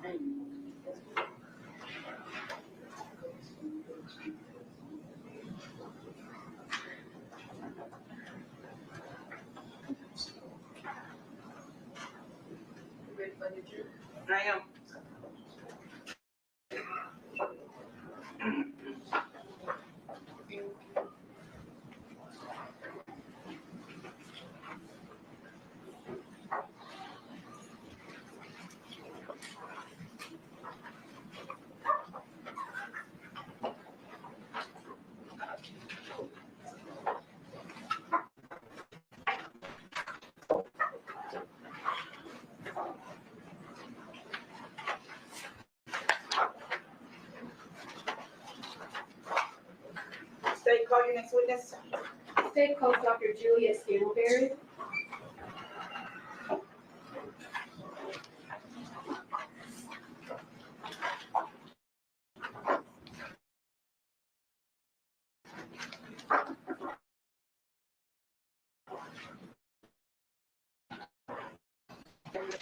I am. State, call your next witness. State calls Dr. Julia Scantlebury.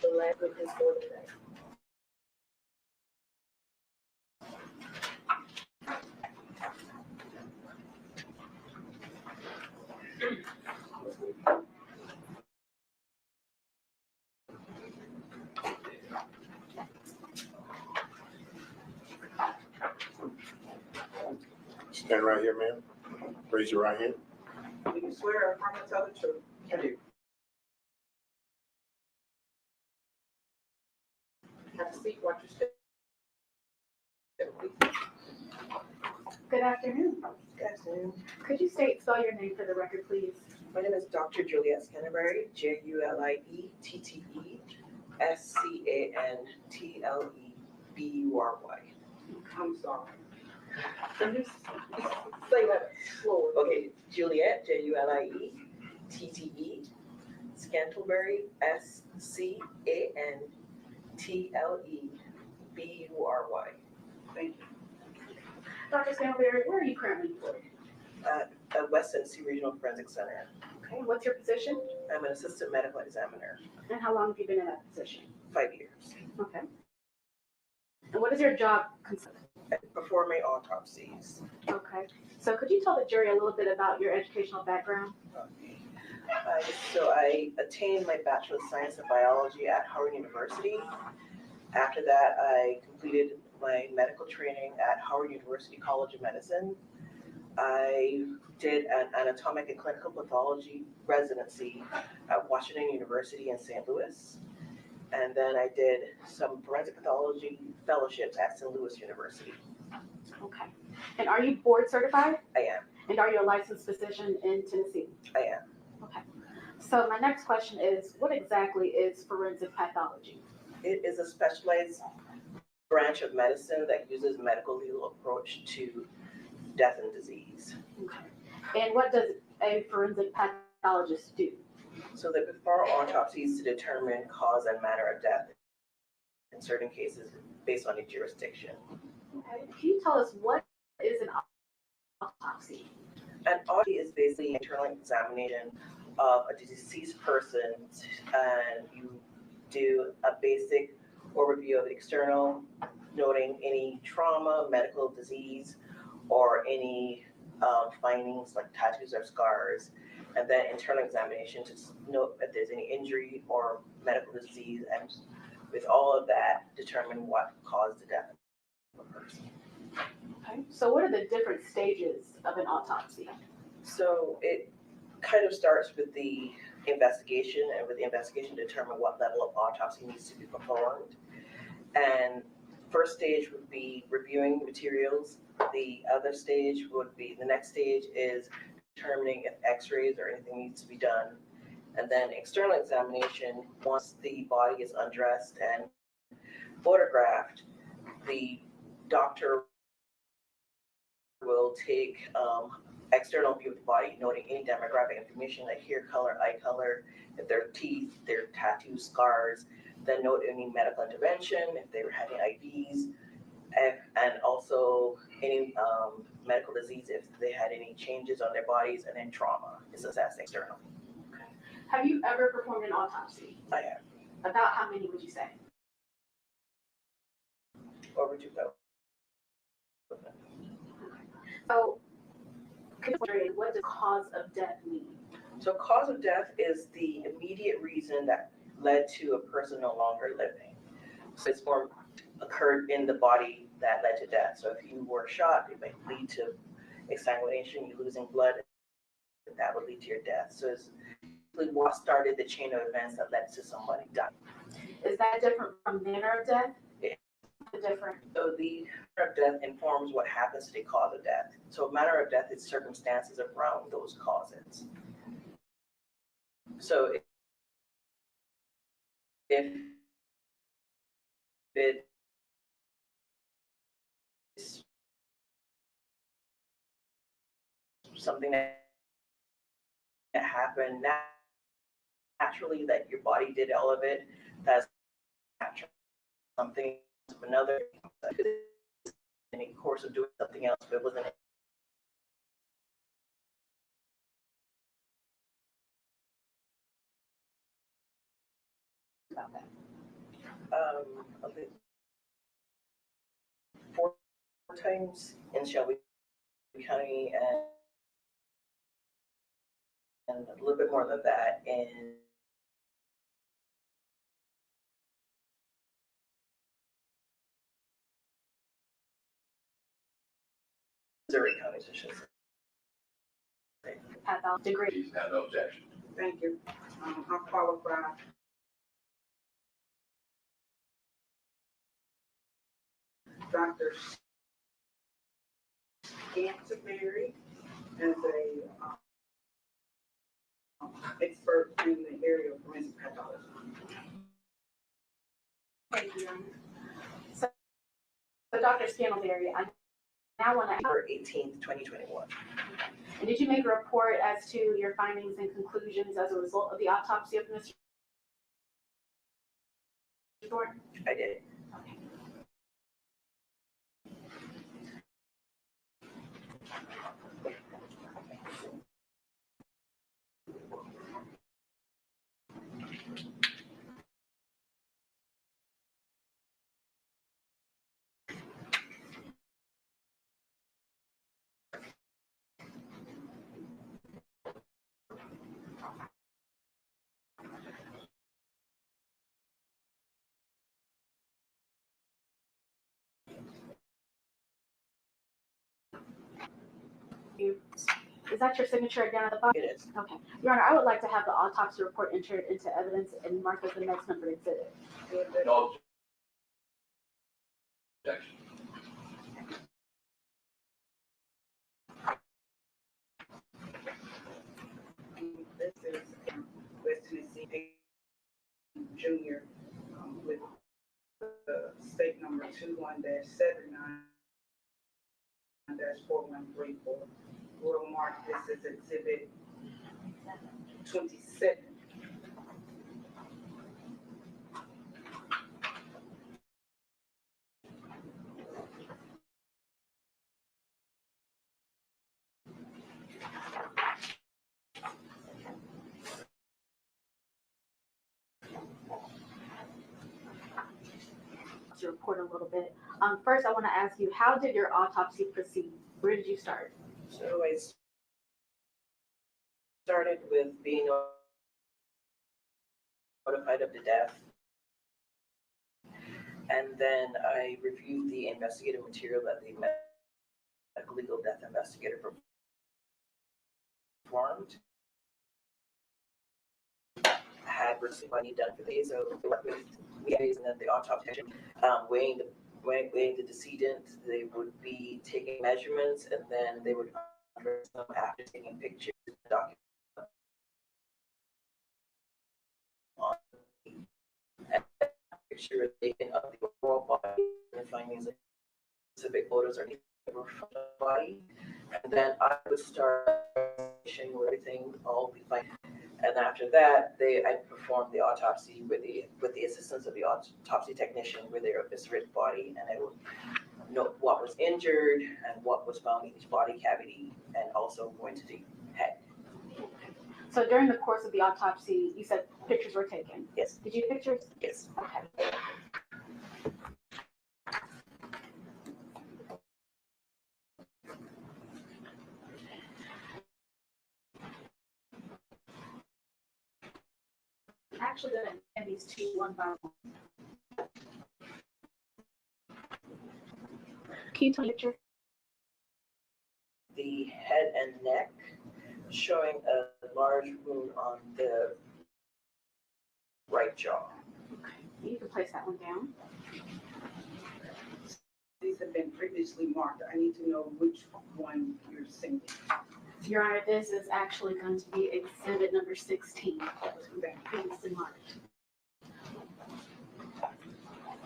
The lab of his board today. Stand right here, ma'am. Raise your right hand. Do you swear or affirm to tell the truth? I do. Have a seat, watch your step. Good afternoon. Good afternoon. Could you spell your name for the record, please? My name is Dr. Juliet Scantlebury, JulietScantlebUry. I'm sorry. Can you say that slower? Okay, Juliet, Juliette, Scantlebury, Scantlebury. Thank you. Dr. Scantlebury, where are you currently employed? At West Tennessee Regional Forensic Center. Okay, what's your position? I'm an assistant medical examiner. And how long have you been in that position? 5 years. Okay. And what does your job consist of? Performing autopsies. Okay. So could you tell the jury a little bit about your educational background? So I attained my Bachelor of Science in Biology at Howard University. After that, I completed my medical training at Howard University College of Medicine. I did an anatomic and clinical pathology residency at Washington University in St. Louis. And then I did some forensic pathology fellowships at St. Louis University. Okay. And are you board certified? I am. And are you a licensed physician in Tennessee? I am. Okay. So my next question is, what exactly is forensic pathology? It is a specialized branch of medicine that uses medical legal approach to death and disease. Okay. And what does a forensic pathologist do? So they perform autopsies to determine cause and manner of death in certain cases based on the jurisdiction. Okay. Can you tell us what is an autopsy? An autopsy is basically an internal examination of a deceased person, and you do a basic overview of the external, noting any trauma, medical disease, or any findings like tattoos or scars, and then internal examination to note if there's any injury or medical disease, and with all of that, determine what caused the death of a person. Okay. So what are the different stages of an autopsy? So it kind of starts with the investigation, and with the investigation determine what level of autopsy needs to be performed. And first stage would be reviewing materials. The next stage is determining if x-rays or anything needs to be done. And then external examination, once the body is undressed and photographed, the doctor will take external view of the body, noting any demographic information like hair color, eye color, if there are teeth, there are tattoos, scars, then note any medical intervention, if they were having IVs, and also any medical disease, if they had any changes on their bodies, and then trauma is assessed externally. Okay. Have you ever performed an autopsy? I have. About how many would you say? would you go? So, what does cause of death mean? So cause of death is the immediate reason that led to a person no longer living. So it's more occurred in the body that led to death. So if you were shot, it might lead to exsanguination, you losing blood, that would lead to your death. So it's what started the chain of events that led to somebody dying. Is that different from manner of death? Yeah. Different. So the manner of death informs what happens to the cause of death. So manner of death is circumstances around those causes. So if it's something that happened naturally, that your body did all of it, that's natural. Something of another, in the course of doing something else, but it wasn't. About that. I think 4 times in Shelby County and a little bit more than that in Missouri counties, I should say. Pathology degree. He's had no objection. Thank you. I'm qualified. Dr. Canterbury as a expert in the area of forensic pathology. Thank you. So Dr. Scantleberry, I now want to. November 18th, 2021. And did you make a report as to your findings and conclusions as a result of the autopsy of Mr. Thornton? I did. Is that your signature again at the bottom? It is. Okay. Your Honor, I would like to have the autopsy report entered into evidence and marked as the next numbered exhibit. No objection. This is West Tennessee Junior with state number 21-79-4134. We'll mark this as exhibit 27. To report a little bit. First, I want to ask you, how did your autopsy proceed? Where did you start? So I started with being notified of the death. And then I reviewed the investigative material that the medical legal death investigator performed. Had received money done for these, so with and then the autopsy, weighing the decedent, they would be taking measurements, and then they would undress them after taking pictures of the document. And picture taken of the overall body and findings of specific photos or from the body, and then I would start where everything all be fine. And after that, I performed the autopsy with the assistance of the autopsy technician, where they eviscerate the body, and I would note what was injured and what was found in each body cavity, and also go into the head. So during the course of the autopsy, you said pictures were taken. Yes. Did you take pictures? Yes. Okay. actually going to end these two one by one. Can you tell me your picture? The head and neck, showing a large wound on the right jaw. You can place that one down. These have been previously marked. I need to know which one you're sending. Your Honor, this is actually going to be exhibit number 16 that was previously marked.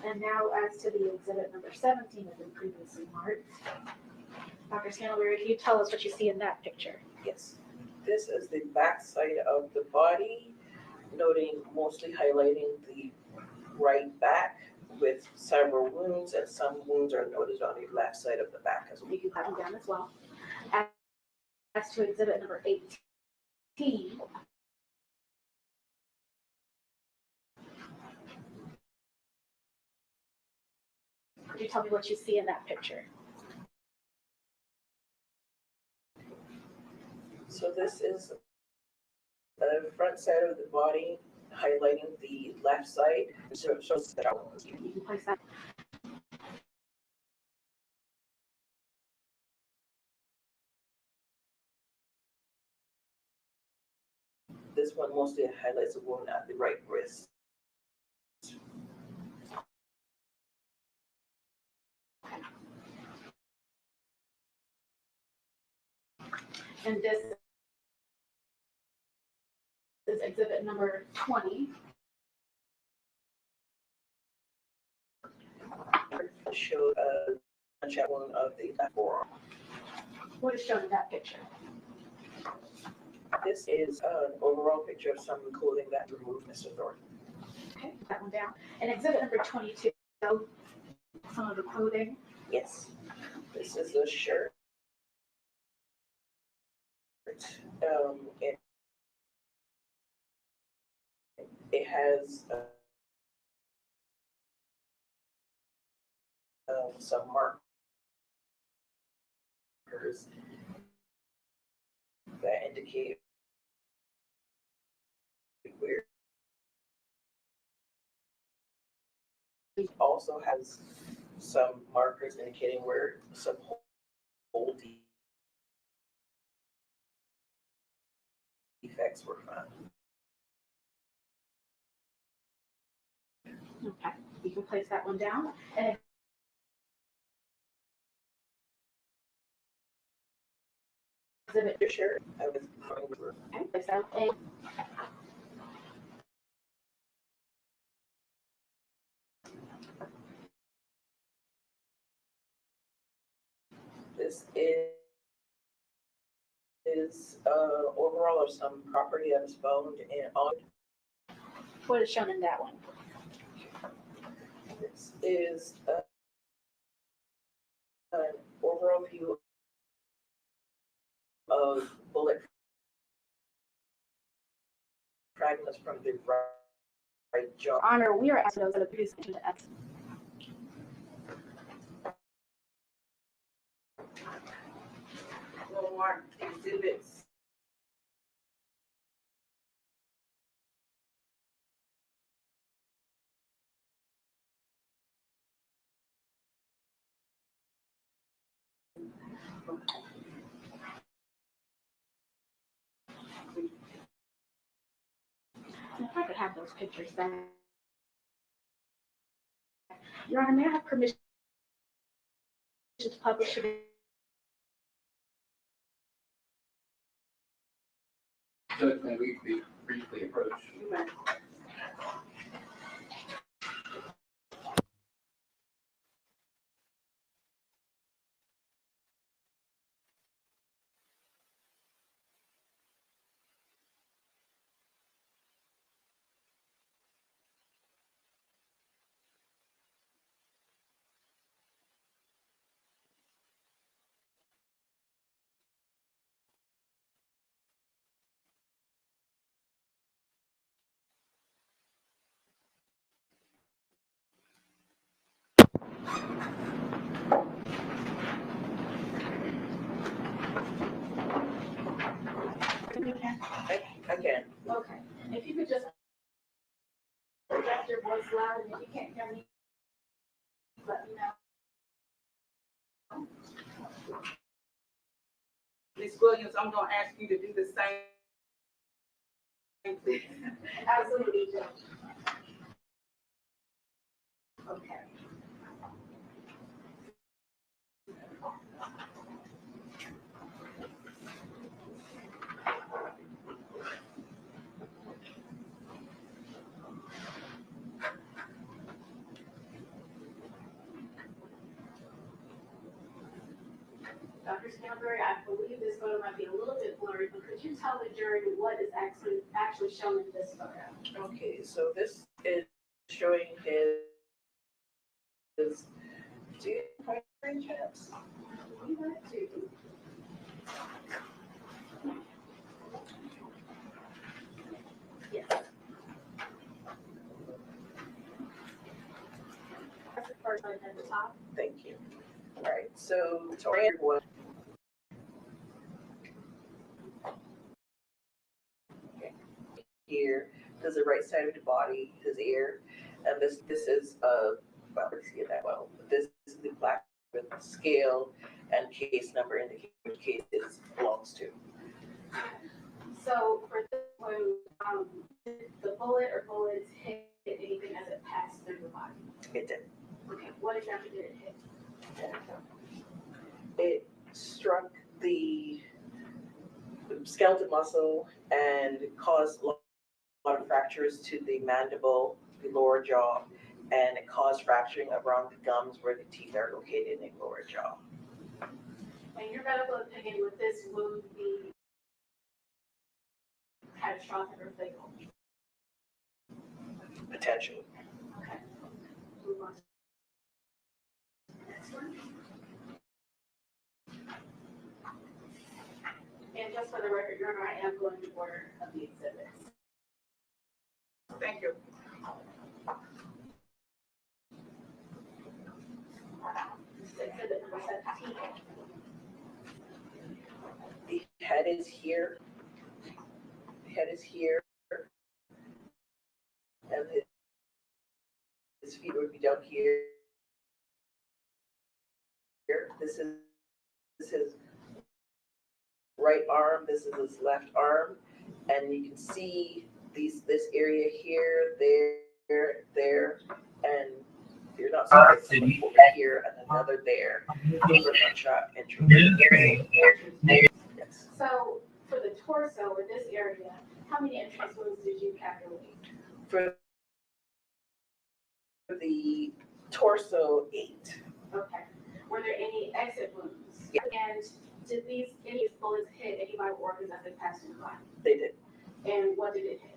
And now as to the exhibit number 17 that has been previously marked. Dr. Scantlebury, can you tell us what you see in that picture? Yes. This is the back side of the body, noting mostly highlighting the right back with several wounds, and some wounds are noted on the left side of the back as well. You can put them down as well. As to exhibit number 18, could you tell me what you see in that picture? So this is the front side of the body, highlighting the left side, so it shows that You can place that. this one mostly highlights a wound at the right wrist. And this is exhibit number 20. Show a gunshot wound of the left forearm. What is shown in that picture? This is an overall picture of some clothing that removed Mr. Thornton. Okay, put that one down. And exhibit number 22, some of the clothing. Yes. This is a shirt. It has some markers that indicate where. It also has some markers indicating where some hole defects were found. Okay, you can place that one down. And exhibit Your shirt, I was okay, place that one. This is overall of some property that was found on. What is shown in that one? This is an overall view of bullet fragments from the right jaw. Honor, we are asking those that are produced into X. We'll mark exhibits. And if I could have those pictures back. Your Honor, may I have permission to publish it? Judge, may we be briefly approached? You may. I can. Okay, if you could just Williams, I'm gonna ask you to do the same, please. Absolutely, Judge. Okay. Dr. Scantlebury, I believe this photo might be a little bit blurry, but could you tell the jury what is actually shown in this photo? Okay, so this is showing his 2.3 chance. We want to. Yes. That's the first one at the top. Thank you. All right, so to everyone. Here, this is the right side of the body, his ear, and this is well, let's see it that well. This is the black with scale and case number indicating which case it belongs to. So for this one, did the bullet or bullets hit anything as it passed through the body? It did. Okay, what exactly did it hit? It struck the skeletal muscle and caused a lot of fractures to the mandible, the lower jaw, and it caused fracturing around the gums where the teeth are located in the lower jaw. And your medical opinion, would this wound be catastrophic or fatal? Potential. Okay. Move on to the next one. And just for the record, Your Honor, I am going to order of the exhibits. Thank you. Exhibit number 17. The head is here. The head is here. And his feet would be down here. This is his right arm. This is his left arm. And you can see this area here, there, and you're not seeing over here and another there. Gunshot entry. Yes. So for the torso or this area, how many entrance wounds did you calculate? For the torso, 8. Okay. Were there any exit wounds? Yeah. And did any of these bullets hit any vital organs as they passed through the body? They did. And what did it hit?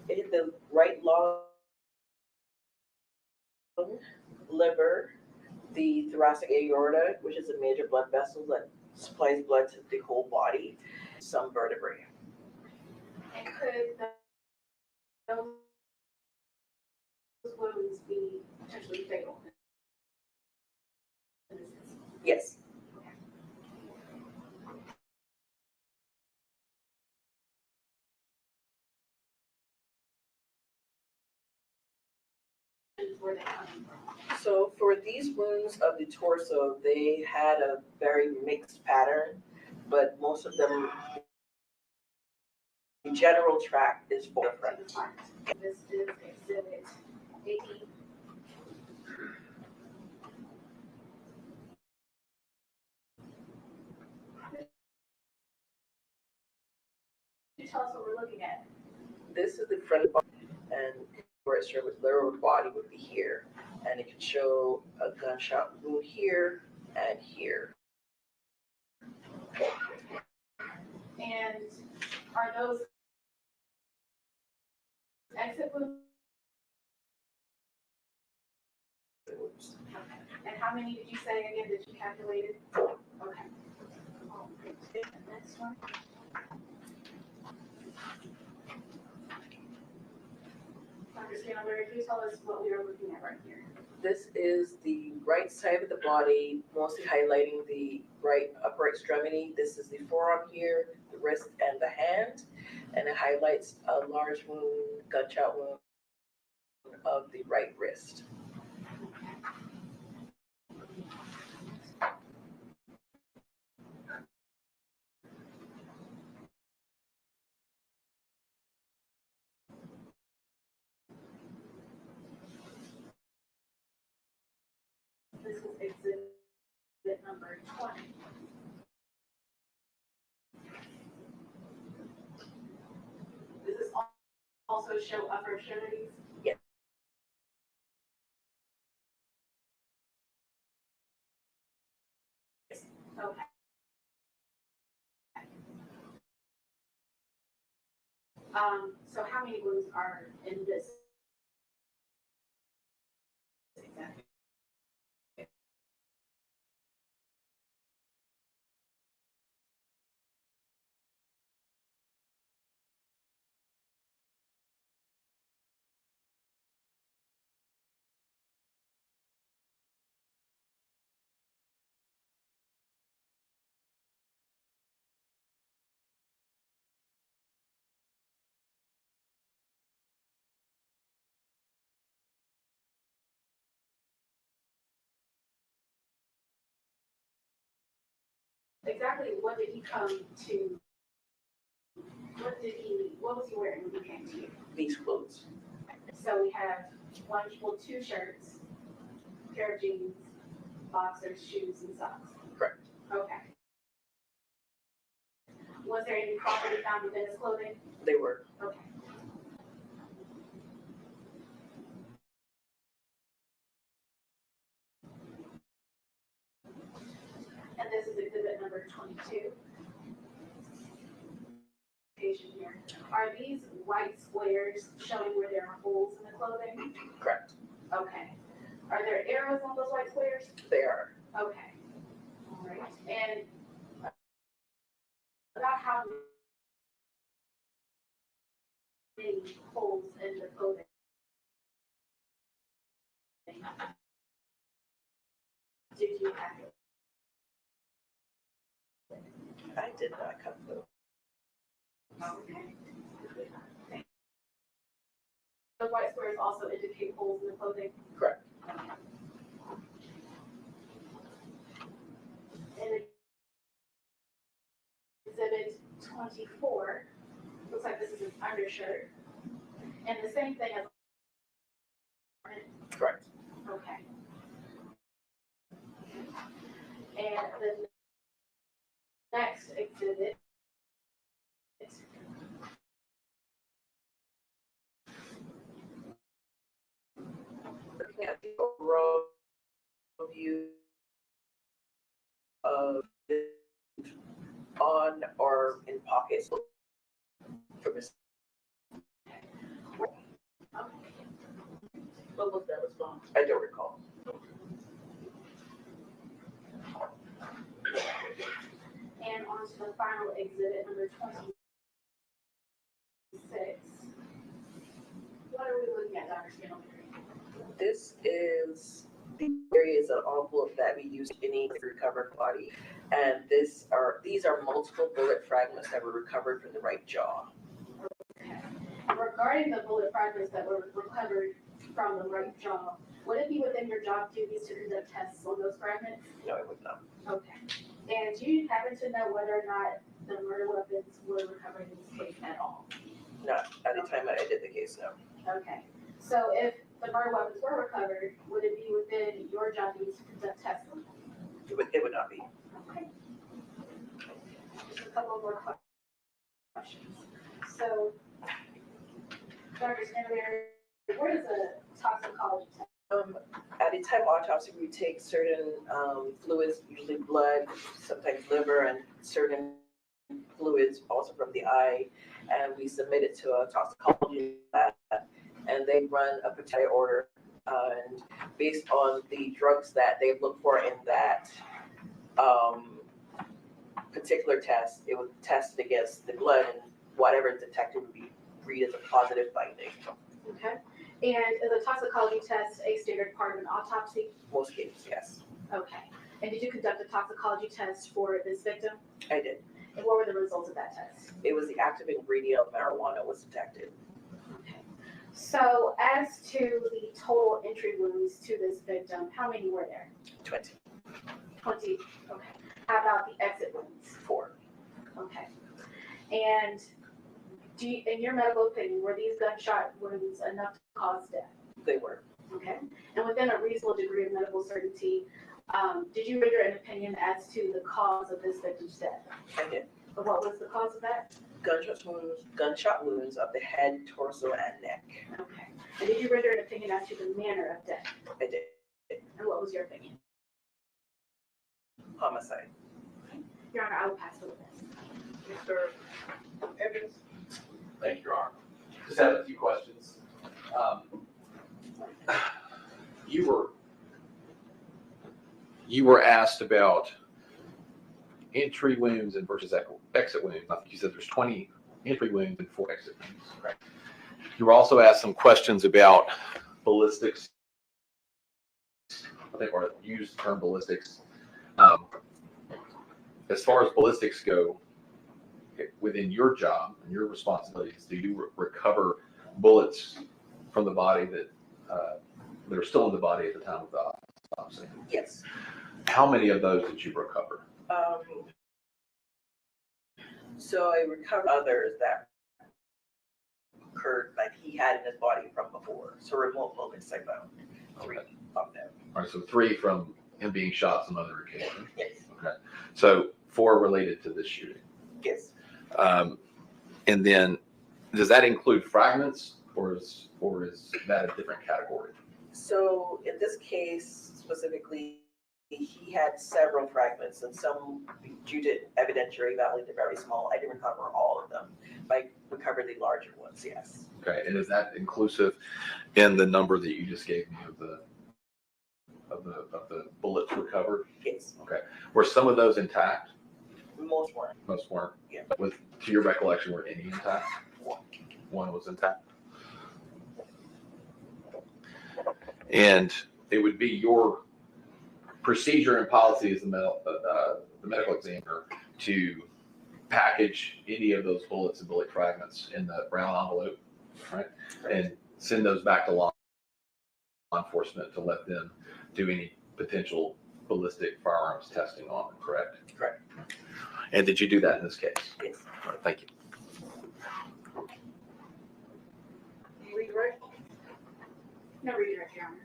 It hit the right lung, liver, the thoracic aorta, which is a major blood vessel that supplies blood to the whole body, some vertebrae. And could those wounds be potentially fatal? Yes. Where they coming from? So for these wounds of the torso, they had a very mixed pattern, but most of them, the general tract is different. This is exhibit 18. Can you tell us what we're looking at? This is the front of the body, and where it's showing the lower body would be here, and it can show a gunshot wound here and here. And are those exit wounds? And how many did you say again that you calculated? 4. Okay. Next one. Dr. Scantlebury, can you tell us what we are looking at right here? This is the right side of the body, mostly highlighting the right upper extremity. This is the forearm here, the wrist, and the hand, and it highlights a large wound, gunshot wound of the right wrist. number 20. Does this also show upper extremities? Yes. Okay. So how many wounds are in this? Exactly. Exactly what did he come to? What was he wearing when he came to you? These clothes. So we have two shirts, pair of jeans, boxers, shoes, and socks. Correct. Okay. Was there any property found within his clothing? They were. Okay. And this is exhibit number 22. Patient here. Are these white squares showing where there are holes in the clothing? Correct. Okay. Are there arrows on those white squares? They are. Okay. All right. And about how many holes in the clothing did you have? I did not come through. Okay. The white squares also indicate holes in the clothing. Correct. And exhibit 24, looks like this is an undershirt. And the same thing as. Correct. Okay. And the next exhibit. Looking at the overall view of on or in pockets from his. What was that response? I don't recall. And on to the final exhibit, number 26. What are we looking at, Dr. Skinner? This is the areas of envelope that we use in any recovered body, and these are multiple bullet fragments that were recovered from the right jaw. Okay. Regarding the bullet fragments that were recovered from the right jaw, would it be within your job duties to conduct tests on those fragments? No, it would not. Okay. And do you happen to know whether or not the murder weapons were recovered in this case at all? Not at the time I did the case, no. Okay. So if the murder weapons were recovered, would it be within your job duties to conduct tests on them? It would not be. Okay. Just a couple more questions. So, Dr. Skinner, what is a toxicology test? At the time of autopsy, we take certain fluids, usually blood, sometimes liver, and certain fluids also from the eye, and we submit it to a toxicology lab, and they run a particular order, and based on the drugs that they look for in that particular test, it would test against the blood, and whatever detected would be read as a positive finding. Okay. And is a toxicology test a standard part of an autopsy? Most cases, yes. Okay. And did you conduct a toxicology test for this victim? I did. And what were the results of that test? It was the active ingredient of marijuana was detected. Okay. So as to the total entry wounds to this victim, how many were there? 20. 20. Okay. How about the exit wounds? 4. Okay. And in your medical opinion, were these gunshot wounds enough to cause death? They were. Okay. And within a reasonable degree of medical certainty, did you render an opinion as to the cause of this victim's death? I did. What was the cause of that? Gunshot wounds of the head, torso, and neck. Okay. And did you render an opinion as to the manner of death? I did. And what was your opinion? Homicide. Your Honor, I will pass the witness. Mr. Evans? Thank you, Your Honor. Just have a few questions. You were asked about entry wounds and versus exit wounds. I think you said there's 20 entry wounds and 4 exit wounds. Right. You were also asked some questions about ballistics. I think or used the term ballistics. As far as ballistics go, within your job and your responsibilities, do you recover bullets from the body that are still in the body at the time of the autopsy? Yes. How many of those did you recover? So I recovered others that occurred, like he had in his body from before. So remote bullets, I found 3 of them. All right, so 3 from him being shot some other occasion. Yes. Okay. So 4 related to this shooting. Yes. And then does that include fragments or is that a different category? So in this case specifically, he had several fragments and some due to evidentiary value, they're very small. I didn't recover all of them, but I recovered the larger ones, yes. Okay, and is that inclusive in the number that you just gave me of the bullets recovered? Yes. Okay. Were some of those intact? Most weren't. Most weren't. Yeah. To your recollection, were any intact? One was intact. And it would be your procedure and policy as the medical examiner to package any of those bullets and bullet fragments in the brown envelope, right? And send those back to law enforcement to let them do any potential ballistic firearms testing on them, correct? Correct. And did you do that in this case? Yes. All right, thank you. Redirect? No redirect, Your Honor.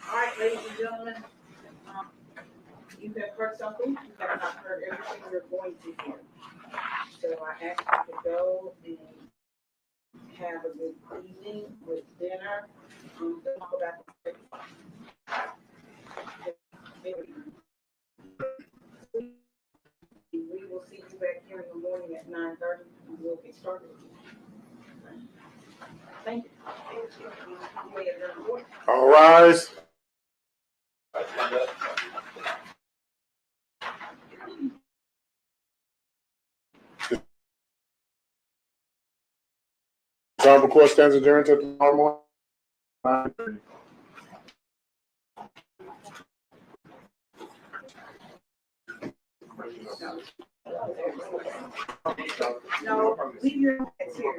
All right, ladies and gentlemen, you have heard something, you have not heard everything you're going to hear. So I ask you to go and have a good evening with dinner. Talk about we will see you back here in the morning at 9:30 and we'll get started. Thank you. You may adjourn the board. All rise. Honorable Court stands adjourned until tomorrow morning. 9:30. No, leave your hands here.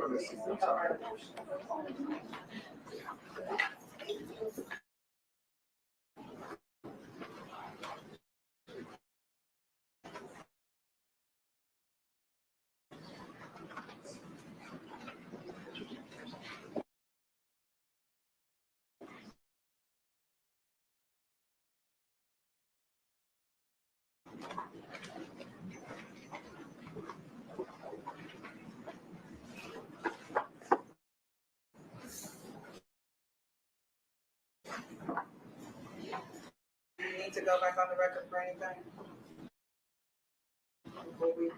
You need to go back on the record for anything? Before we-